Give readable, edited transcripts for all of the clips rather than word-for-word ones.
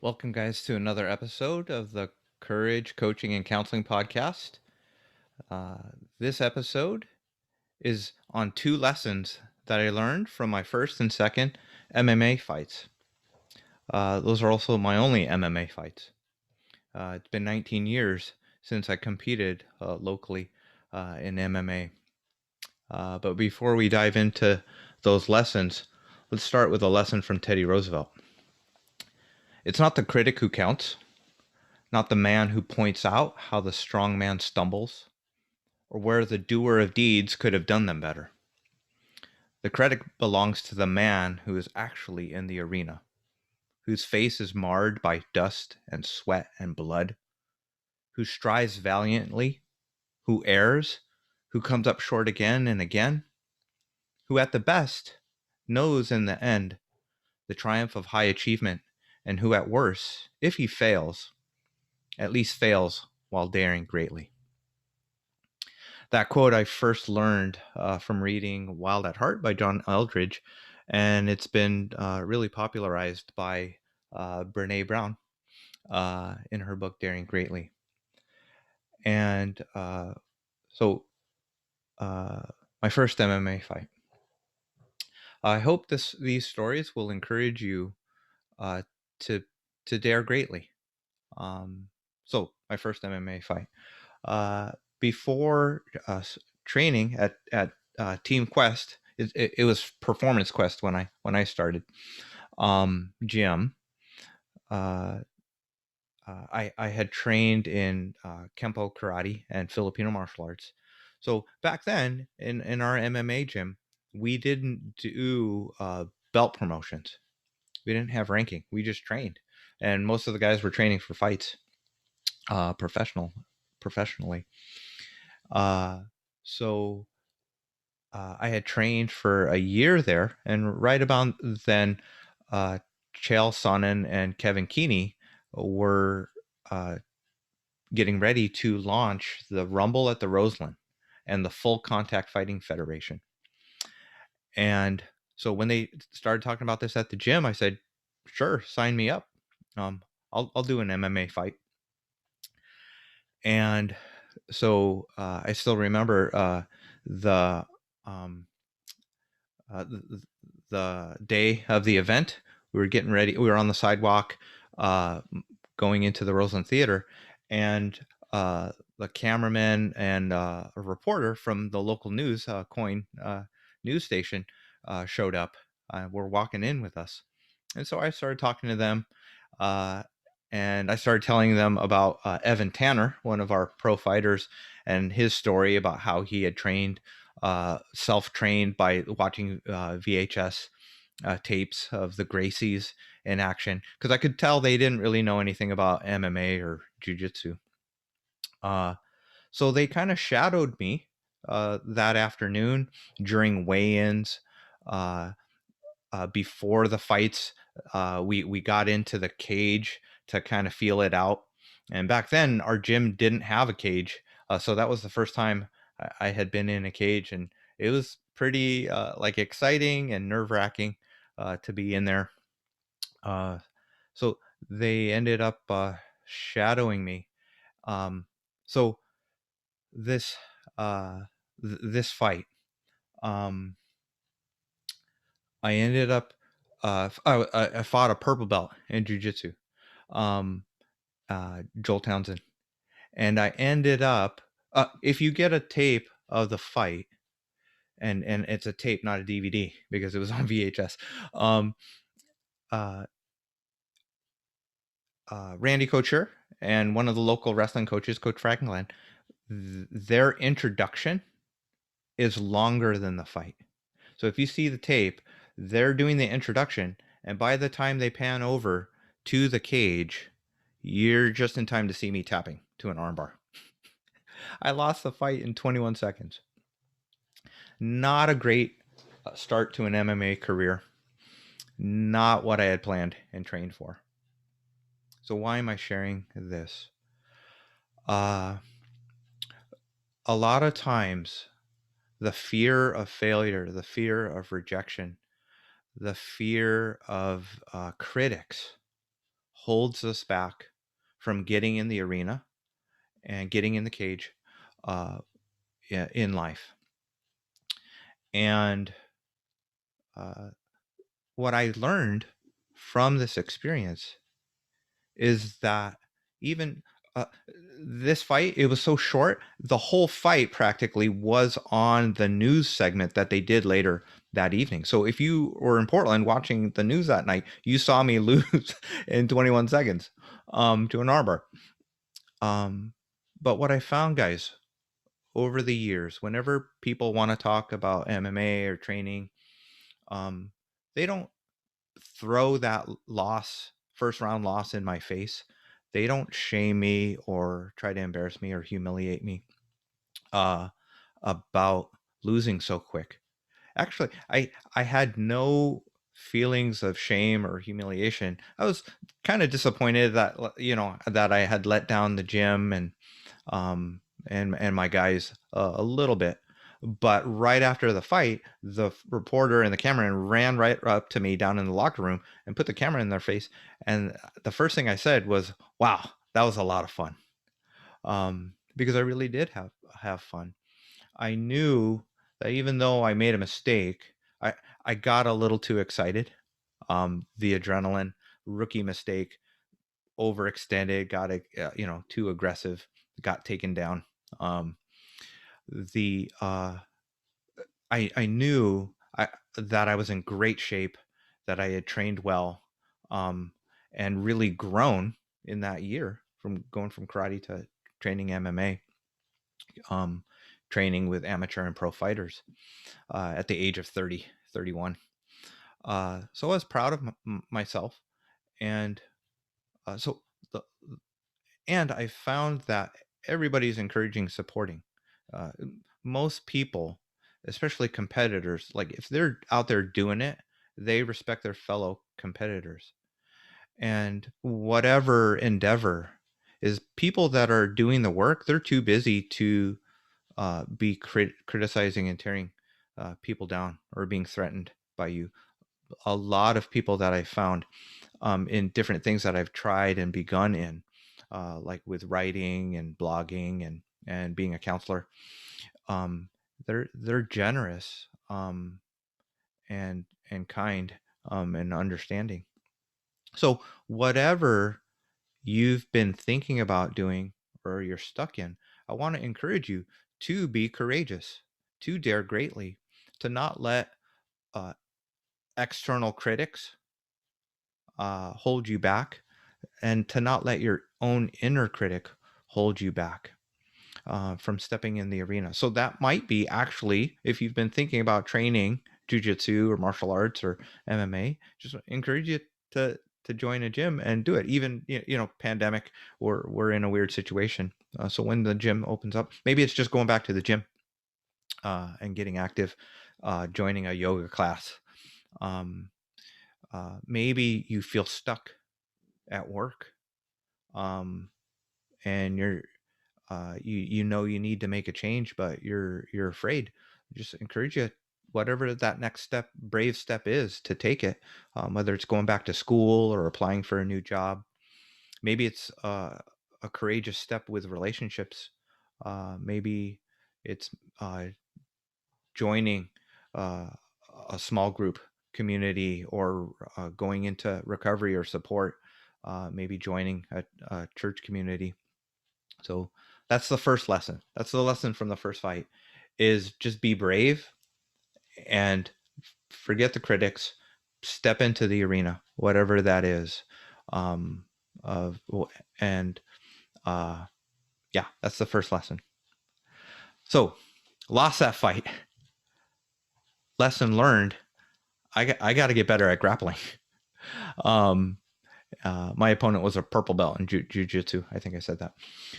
Welcome, guys, to another episode of the Courage Coaching and Counseling Podcast. Uh, this episode is on two lessons that I learned from my first and second MMA fights. Those are also my only MMA fights. It's been 19 years since I competed locally in MMA. But before we dive into those lessons, let's start with a lesson from Teddy Roosevelt. It's not the critic who counts, not the man who points out how the strong man stumbles, or where the doer of deeds could have done them better. The credit belongs to the man who is actually in the arena, whose face is marred by dust and sweat and blood, who strives valiantly, who errs, who comes up short again and again, who at the best knows in the end the triumph of high achievement, and who at worst, if he fails, at least fails while daring greatly. That quote I first learned from reading Wild at Heart by John Eldridge, and it's been really popularized by Brene Brown in her book Daring Greatly. And so my first MMA fight. I hope these stories will encourage you uh, to dare greatly. So my first MMA fight. Before training at Team Quest, it was Performance Quest when I started gym. Uh, I had trained in Kempo karate and Filipino martial arts. So back then in our MMA gym, we didn't do belt promotions. We didn't have ranking. We just trained, and most of the guys were training for fights, professionally. Uh, so I had trained for a year there, and right about then, Chael Sonnen and Kevin Keeney were uh, getting ready to launch the Rumble at the Roseland and the Full Contact Fighting Federation. And so when they started talking about this at the gym, I said, "Sure, sign me up. Um, I'll do an MMA fight." And so I still remember the um, the day of the event. We were getting ready. We were on the sidewalk going into the Roseland Theater, and the cameraman and a reporter from the local news, Coin news station, showed up. Were walking in with us, and so I started talking to them. Uh, and I started telling them about Evan Tanner, one of our pro fighters, and his story about how he had trained, self-trained by watching VHS tapes of the Gracies in action, because I could tell they didn't really know anything about MMA or jiu-jitsu. So they kind of shadowed me that afternoon during weigh-ins. Uh, Before the fights, we got into the cage to kind of feel it out. And back then, our gym didn't have a cage, so that was the first time I had been in a cage, and it was pretty like exciting and nerve wracking to be in there. Uh, so they ended up shadowing me. Um, so this this fight. Um, I ended up I fought a purple belt in jiu-jitsu, um, Joel Townsend, and I ended up if you get a tape of the fight, and it's a tape, not a DVD, because it was on VHS. Um, uh, Randy Couture and one of the local wrestling coaches, Coach Franklin, their introduction is longer than the fight. So if you see the tape, they're doing the introduction, and by the time they pan over to the cage, you're just in time to see me tapping to an armbar. I lost the fight in 21 seconds. Not a great start to an MMA career. Not what I had planned and trained for. So why am I sharing this? A lot of times, the fear of failure, the fear of rejection, the fear of critics holds us back from getting in the arena and getting in the cage uh, in life. And uh, what I learned from this experience is that even uh, this fight, it was so short. The whole fight practically was on the news segment that they did later that evening. So if you were in Portland watching the news that night, you saw me lose in 21 seconds to an armbar. But what I found, guys, over the years, whenever people want to talk about MMA or training, um, they don't throw that loss, first round loss in my face. They don't shame me or try to embarrass me or humiliate me uh, about losing so quick. Actually, I had no feelings of shame or humiliation. I was kind of disappointed that that I had let down the gym um, and my guys a little bit. But right after the fight, the reporter and the cameraman ran right up to me down in the locker room and put the camera in their face. And the first thing I said was, "Wow, that was a lot of fun," because I really did have fun. I knew that even though I made a mistake, I got a little too excited. The adrenaline, rookie mistake, overextended, got too aggressive, got taken down. Um, the I knew that I was in great shape, that I had trained well, um, and really grown in that year from going from karate to training MMA, um, training with amateur and pro fighters at the age of 30, 31. So I was proud of myself, and so the and I found that everybody's encouraging, supporting. Uh, Most people, especially competitors, like if they're out there doing it, they respect their fellow competitors. And whatever endeavor is, people that are doing the work, they're too busy to be criticizing and tearing people down or being threatened by you. A lot of people that I found in different things that I've tried and begun in, like with writing and blogging and being a counselor. Um, they're generous and kind and understanding. So whatever you've been thinking about doing or you're stuck in, I want to encourage you to be courageous, to dare greatly, to not let uh, external critics hold you back, and to not let your own inner critic hold you back from stepping in the arena. So that might be actually, if you've been thinking about training jujitsu or martial arts or MMA, just encourage you to join a gym and do it. Even pandemic, we're in a weird situation. So when the gym opens up, maybe it's just going back to the gym and getting active, joining a yoga class. Um, Maybe you feel stuck at work, and you need to make a change, but you're afraid. Just encourage you, whatever that next step, brave step is, to take it. Whether it's going back to school or applying for a new job, maybe it's a courageous step with relationships. Maybe it's joining uh, a small group community, or going into recovery or support. Maybe joining a church community. So that's the first lesson. That's the lesson from the first fight, is just be brave and forget the critics, step into the arena, whatever that is. Um, of and Yeah, that's the first lesson. So lost that fight. Lesson learned. I got to get better at grappling. Um, my opponent was a purple belt in jiu-jitsu. I think I said that.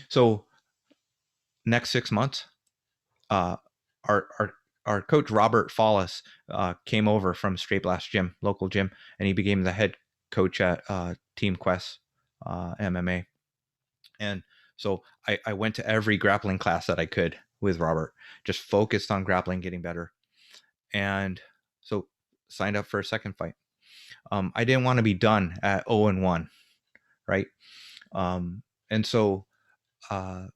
So next 6 months, uh, our our our coach Robert Follis came over from Straight Blast Gym, local gym, and he became the head coach at Team Quest MMA. And so I went to every grappling class that I could with Robert, just focused on grappling, getting better, and so signed up for a second fight. I didn't want to be done at 0-1. right? And so my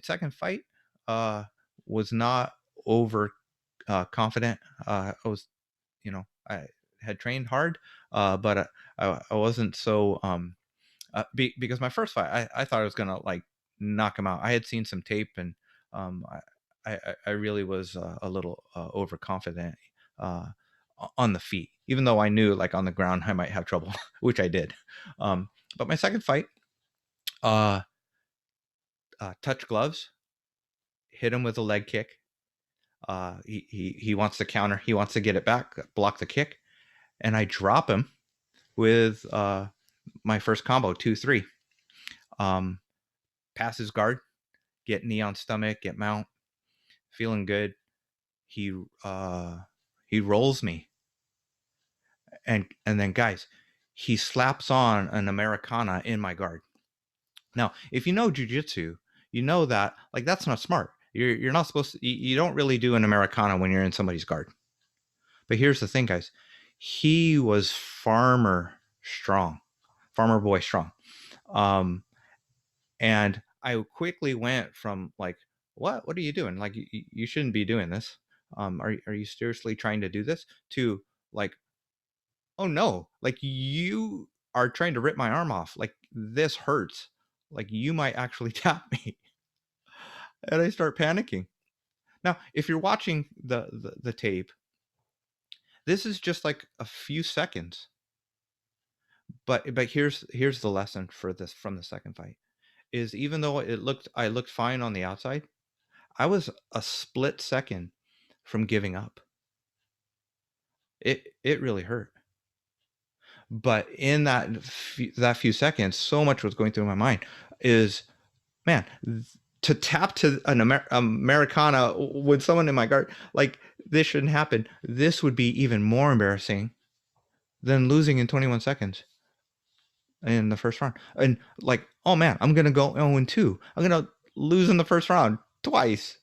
second fight uh, was not over confident. I was, I had trained hard, but I wasn't so because my first fight, I thought I was gonna like knock him out. I had seen some tape, and um, I really was a little overconfident uh, on the feet, even though I knew like on the ground I might have trouble, which I did. But my second fight, uh, touch gloves, hit him with a leg kick. He wants to counter. He wants to get it back, block the kick, and I drop him with my first combo, 2-3. Um, pass his guard, get knee on stomach, get mount, feeling good. He he rolls me, and then guys, he slaps on an Americana in my guard. Now, if you know jujitsu, you know that like that's not smart. You're not supposed to. You don't really do an Americana when you're in somebody's guard. But here's the thing, guys. He was farmer boy strong. Um, and I quickly went from like, what are you doing? Like, you shouldn't be doing this. Are you seriously trying to do this? To like, oh no, like you are trying to rip my arm off. Like this hurts. Like you might actually tap me. And I start panicking. Now, if you're watching the tape, this is just like a few seconds. But here's the lesson for this from the second fight is even though I looked fine on the outside, I was a split second from giving up. It really hurt. But in that few seconds, so much was going through my mind is, man, to tap to an Americana with someone in my guard, like this shouldn't happen. This would be even more embarrassing than losing in 21 seconds in the first round. And like, oh man, I'm going to go 0-2. I'm going to lose in the first round twice.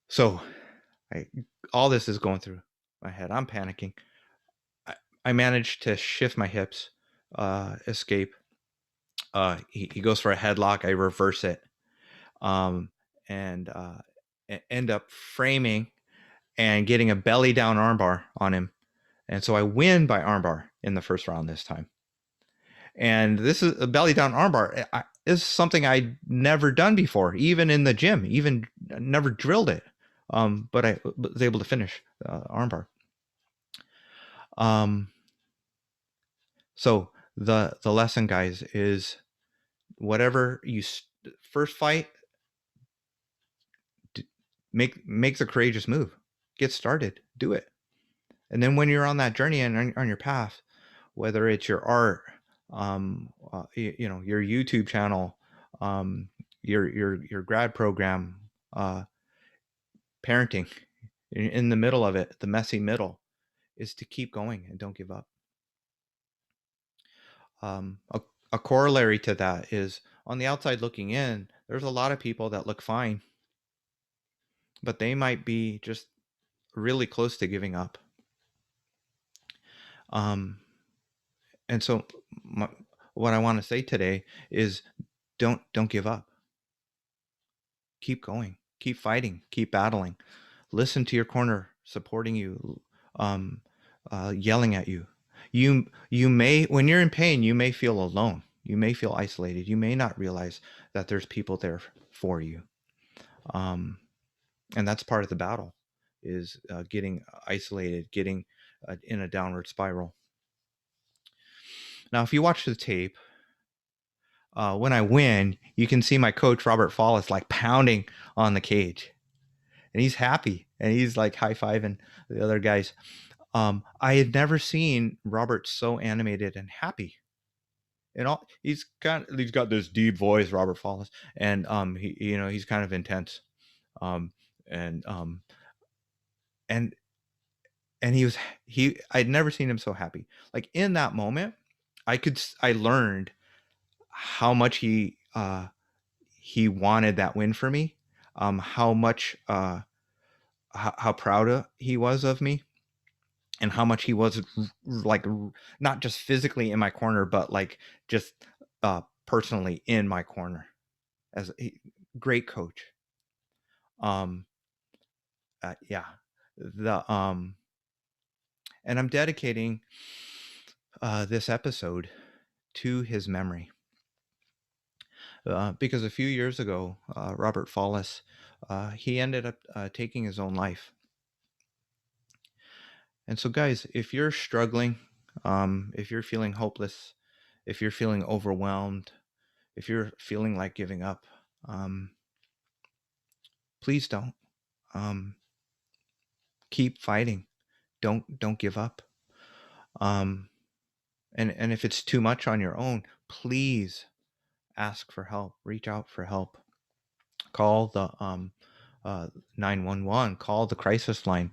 So all this is going through my head. I'm panicking. I managed to shift my hips, escape. He goes for a headlock. I reverse it, and end up framing and getting a belly down armbar on him. And so I win by armbar in the first round this time. And this is a belly down armbar. Is something I'd never done before, even in the gym, even never drilled it. But I was able to finish armbar. So the lesson, guys, is whatever you first fight, make the courageous move. Get started, do it. And then when you're on that journey and on your path, whether it's your art, your YouTube channel, your grad program, parenting, in the middle of it, the messy middle, is to keep going and don't give up. A corollary to that is on the outside looking in, there's a lot of people that look fine, but they might be just really close to giving up. And so what I want to say today is don't give up. Keep going, keep fighting, keep battling. Listen to your corner supporting you, yelling at you. You may, when you're in pain, you may feel alone. You may feel isolated. You may not realize that there's people there for you. And that's part of the battle, is getting isolated, getting in a downward spiral. Now, if you watch the tape, when I win, you can see my coach, Robert Fallis, like pounding on the cage. And he's happy. And he's like high-fiving the other guys. I had never seen Robert so animated and happy. And he's got this deep voice, Robert Fallis. And he's kind of intense. And I'd never seen him so happy. Like in that moment, I learned how much he wanted that win for me, how much how proud he was of me, and how much he was like not just physically in my corner, but like just personally in my corner as a great coach. Yeah, the and I'm dedicating this episode to his memory because a few years ago, Robert Follis, he ended up taking his own life. And so, guys, if you're struggling, if you're feeling hopeless, if you're feeling overwhelmed, if you're feeling like giving up, um, please don't. Um, keep fighting. Don't give up. Um, and if it's too much on your own, please ask for help. Reach out for help. Call the 911. Call the crisis line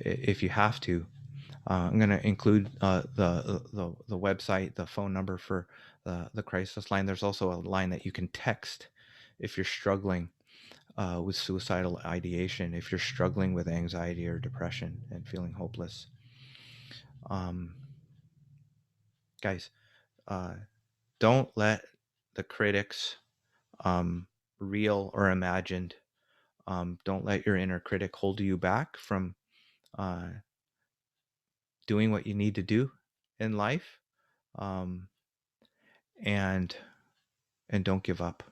if you have to. I'm going to include the website, the phone number for the crisis line. There's also a line that you can text if you're struggling with suicidal ideation, if you're struggling with anxiety or depression and feeling hopeless. Guys, don't let the critics, real or imagined, don't let your inner critic hold you back from uh, doing what you need to do in life. Um, and and don't give up.